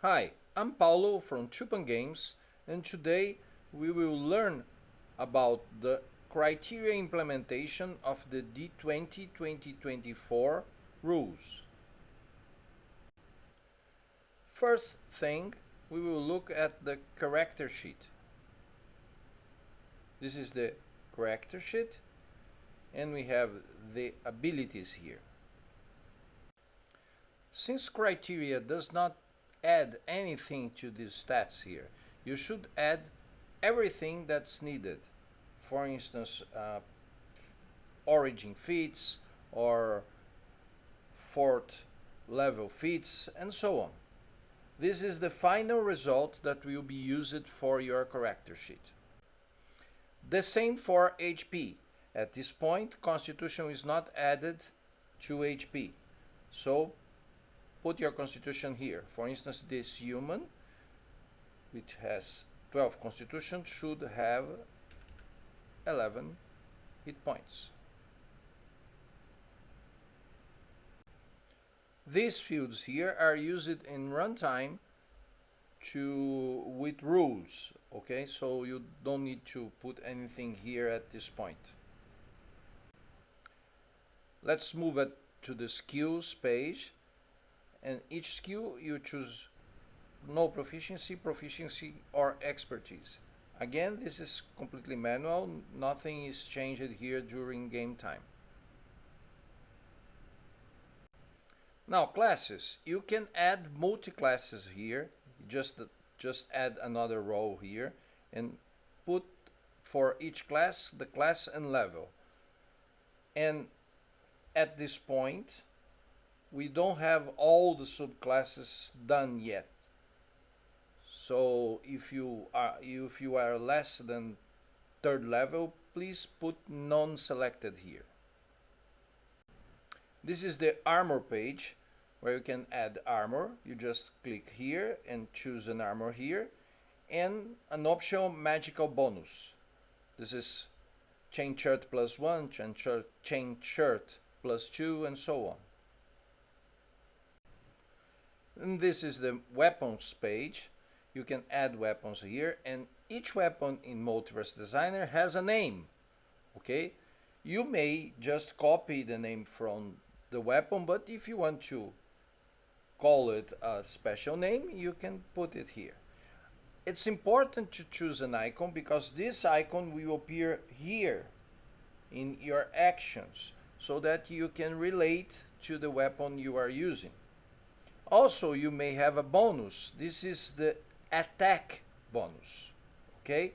Hi, I'm Paulo from Chupan Games, and today we will learn about the criteria implementation of the d20 2024 rules. First thing, we will look at the character sheet. This is the character sheet, and we have the abilities here. Since criteria does not add anything to these stats here, you should add everything that's needed. For instance, origin feats or fourth level feats and so on. This is the final result that will be used for your character sheet. The same for HP. At this point, Constitution is not added to HP. So put your Constitution here. For instance, this human, which has 12 Constitution, should have 11 hit points. These fields here are used in runtime with rules, okay? So you don't need to put anything here at this point. Let's move it to the skills page, and each skill you choose no proficiency, proficiency, or expertise. Again, this is completely manual, nothing is changed here during game time. Now classes, you can add multi-classes here, just add another row here and put for each class the class and level. And at this point we don't have all the subclasses done yet. So if you are less than third level, please put non-selected here. This is the armor page where you can add armor. You just click here and choose an armor here, and an optional magical bonus. This is chain shirt +1, chain shirt +2, and so on. And this is the weapons page. You can add weapons here, and each weapon in Multiverse Designer has a name. Okay, you may just copy the name from the weapon, but if you want to call it a special name, you can put it here. It's important to choose an icon because this icon will appear here in your actions so that you can relate to the weapon you are using. Also, you may have a bonus. This is the attack bonus, okay?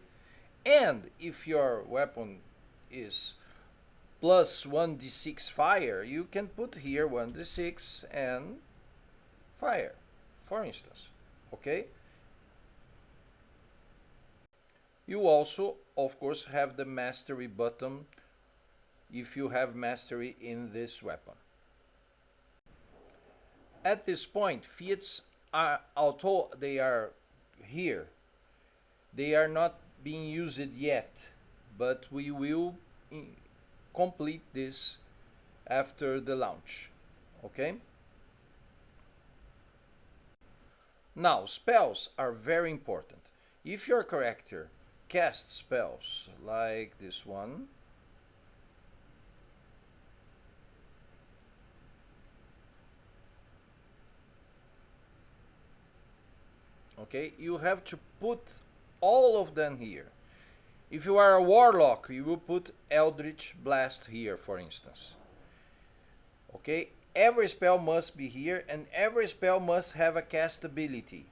And if your weapon is plus 1d6 fire, you can put here 1d6 and fire, for instance, okay? You also, of course, have the mastery button if you have mastery in this weapon. At this point, feats are, although they are here, they are not being used yet, but we will complete this after the launch, okay? Now, spells are very important. If your character casts spells like this one, okay, you have to put all of them here. If you are a warlock, you will put Eldritch Blast here, for instance. Okay, every spell must be here, and every spell must have a cast ability.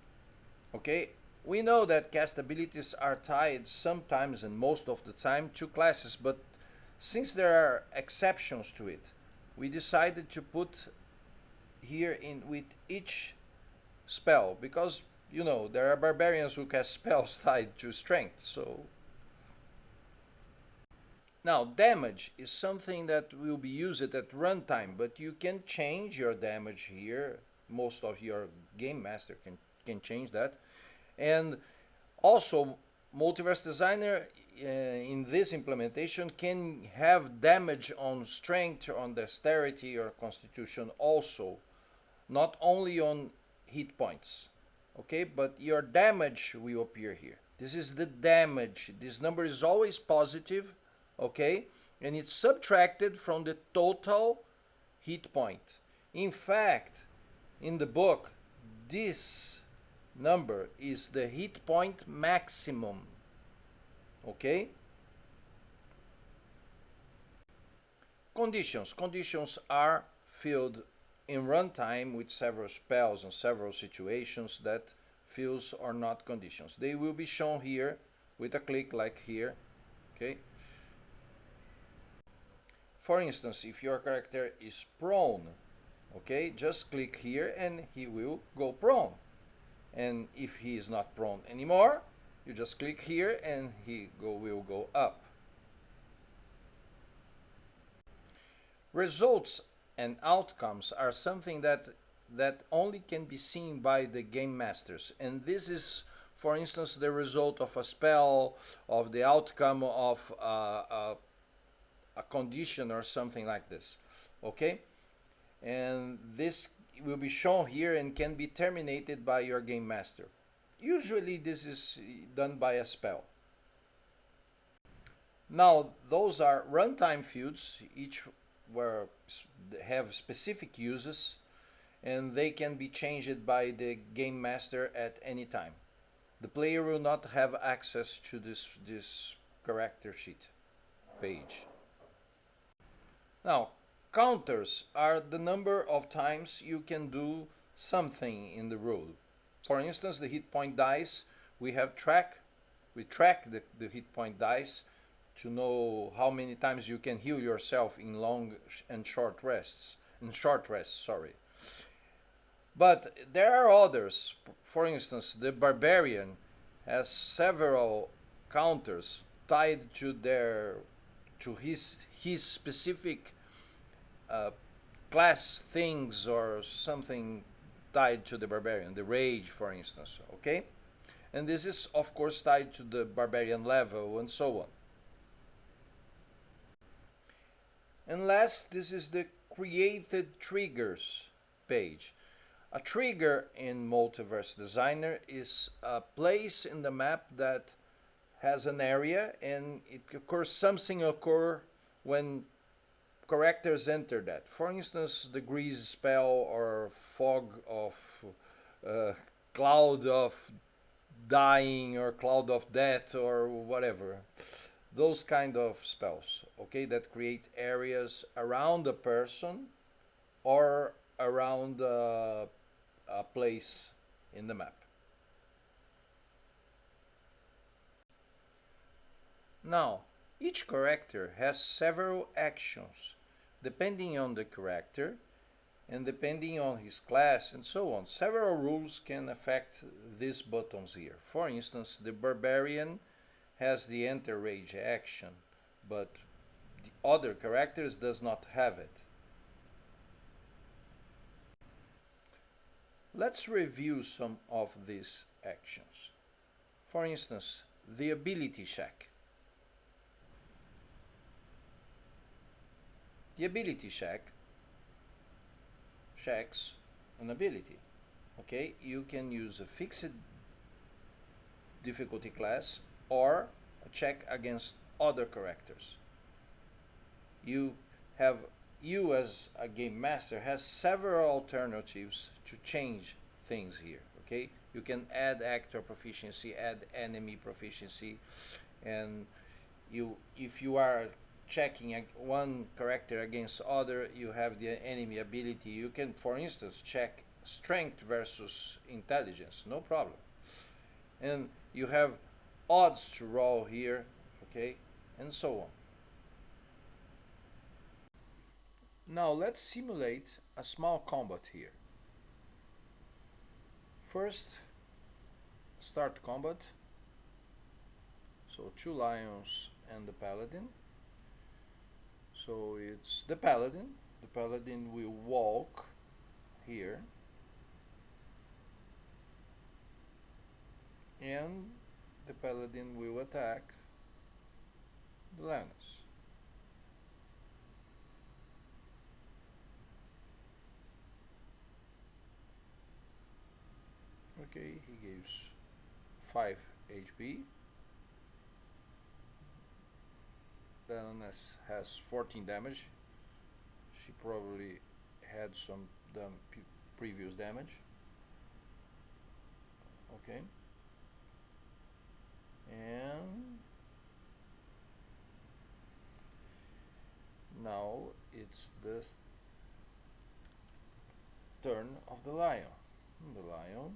Okay, we know that cast abilities are tied sometimes and most of the time to classes, but since there are exceptions to it, we decided to put here in with each spell, because you know there are barbarians who cast spells tied to strength. So now, damage is something that will be used at runtime, but you can change your damage here. Most of your game master can change that. And also, Multiverse Designer in this implementation can have damage on strength, on dexterity or constitution also, not only on hit points. okay, but your damage will appear here. This is the damage. This number is always positive, okay, and it's subtracted from the total hit point. In fact, in the book, this number is the hit point maximum, okay. Conditions are filled in runtime with several spells and several situations that fills or not conditions. They will be shown here with a click like here, okay. For instance, if your character is prone, okay, just click here and he will go prone. And if he is not prone anymore, you just click here and will go up. Results and outcomes are something that only can be seen by the game masters, and this is, for instance, the result of a spell, of the outcome of a condition or something like this, okay. And this will be shown here and can be terminated by your game master. Usually this is done by a spell. Now those are runtime fields, each have specific uses, and they can be changed by the game master at any time. The player will not have access to this character sheet page. Now, counters are the number of times you can do something in the rule. For instance, the hit point dice, we track the hit point dice to know how many times you can heal yourself in long and short rests. Sorry. But there are others. For instance, the barbarian has several counters tied to his specific class things, or something tied to the barbarian, the rage, for instance, okay? And this is of course tied to the barbarian level and so on. And last, this is the created triggers page. A trigger in Multiverse Designer is a place in the map that has an area, and something occurs when characters enter that. For instance, the grease spell or fog of cloud of dying or cloud of death or whatever. Those kind of spells, okay, that create areas around a person or around a place in the map. Now, each character has several actions depending on the character and depending on his class and so on. Several rules can affect these buttons here. For instance, the barbarian has the enter rage action, but the other characters does not have it. Let's review some of these actions. For instance, the ability check. The ability checks an ability. Okay, you can use a fixed difficulty class or a check against other characters. You as a game master has several alternatives to change things here. Okay, you can add actor proficiency, add enemy proficiency, and if you are checking one character against other, you have the enemy ability. You can, for instance, check strength versus intelligence, no problem. And you have odds to roll here, okay, and so on. Now let's simulate a small combat here. First, start combat. So 2 lions and the paladin. So it's the paladin. The paladin will walk here, and the paladin will attack the lioness. Okay, he gives 5 HP. Then has 14 damage. She probably had some previous damage. Okay. And now it's the turn of the lion. The lion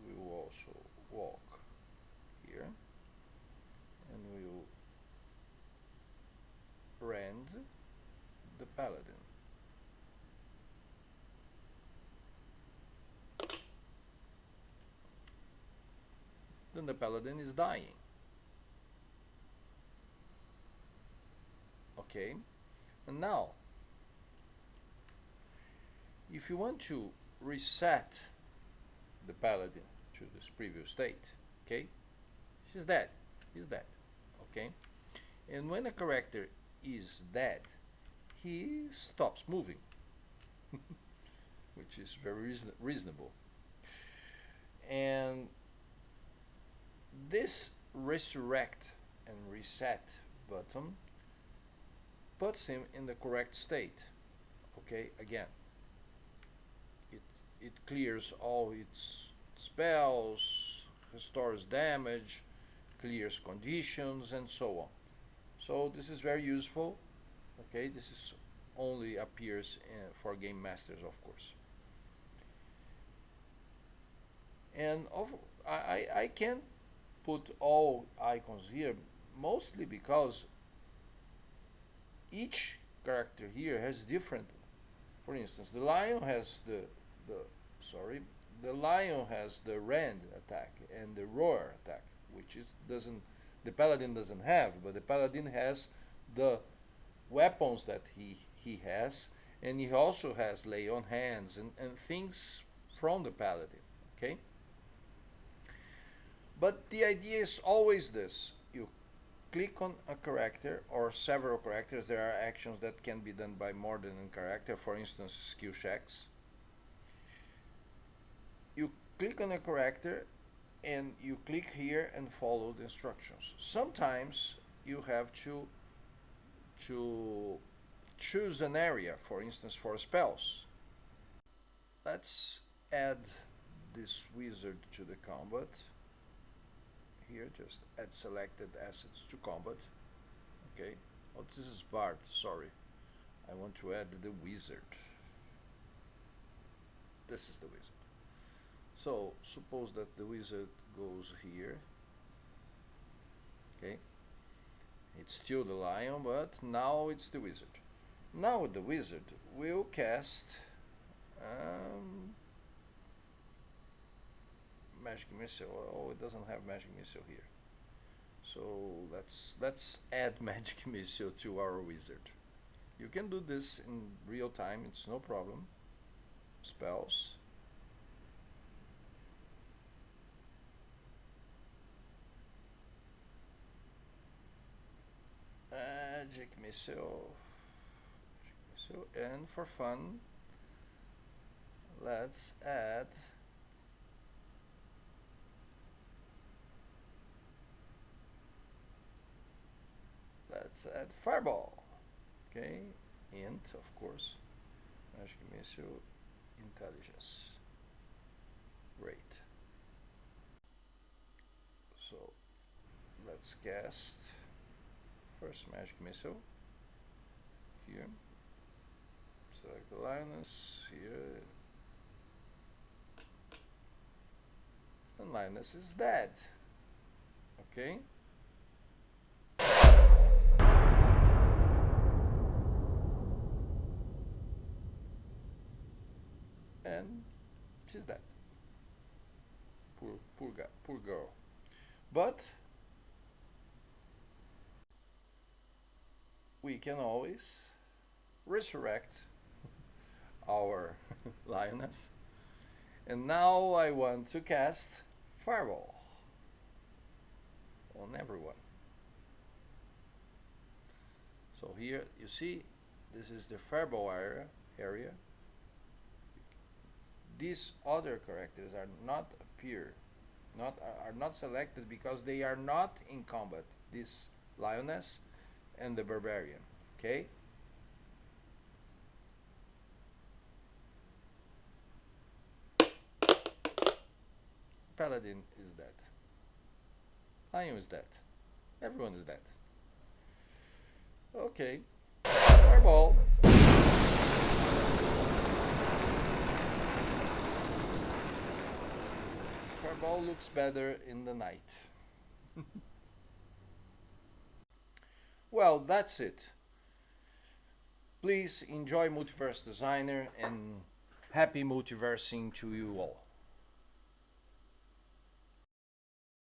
will also walk here and will rend the paladin. Then the paladin is dying. Okay, and now if you want to reset the paladin to this previous state, okay, she's dead, he's dead, okay, and when a character is dead, he stops moving, which is very reasonable. And this resurrect and reset button puts him in the correct state. Okay, again, it clears all its spells, restores damage, clears conditions, and so on. So this is very useful. Okay, this is only appears for game masters, of course. And I can't put all icons here, mostly because each character here has different. For instance, the lion has the lion has the rend attack and the roar attack, which is doesn't the paladin doesn't have, but the paladin has the weapons that he has, and he also has lay on hands and things from the paladin. Okay, but the idea is always this: you click on a character or several characters. There are actions that can be done by more than one character, for instance skill checks. You click on a character and you click here and follow the instructions. Sometimes you have to choose an area, for instance for spells. Let's add this wizard to the combat. Here, just add selected assets to combat. Okay. Oh, this is Bard, sorry. I want to add the wizard. This is the wizard. So suppose that the wizard goes here. Okay. It's still the lion, but now it's the wizard. Now the wizard will cast magic missile. Oh, it doesn't have magic missile here. So let's add magic missile to our wizard. You can do this in real time, it's no problem. Spells. Magic missile. And for fun, let's add fireball. Okay, int, of course, magic missile, intelligence. Great. So let's cast first magic missile here. Select the lioness here, and lioness is dead. Okay. And she's dead. Poor girl. But we can always resurrect our lioness. And now I want to cast fireball on everyone. So here you see this is the fireball area. These other characters are not disappear. Not are not selected because they are not in combat. This lioness and the barbarian. Okay. Paladin is dead. Lion is dead. Everyone is dead. Okay. Fireball. Fireball looks better in the night. Well, that's it. Please enjoy Multiverse Designer and happy multiversing to you all.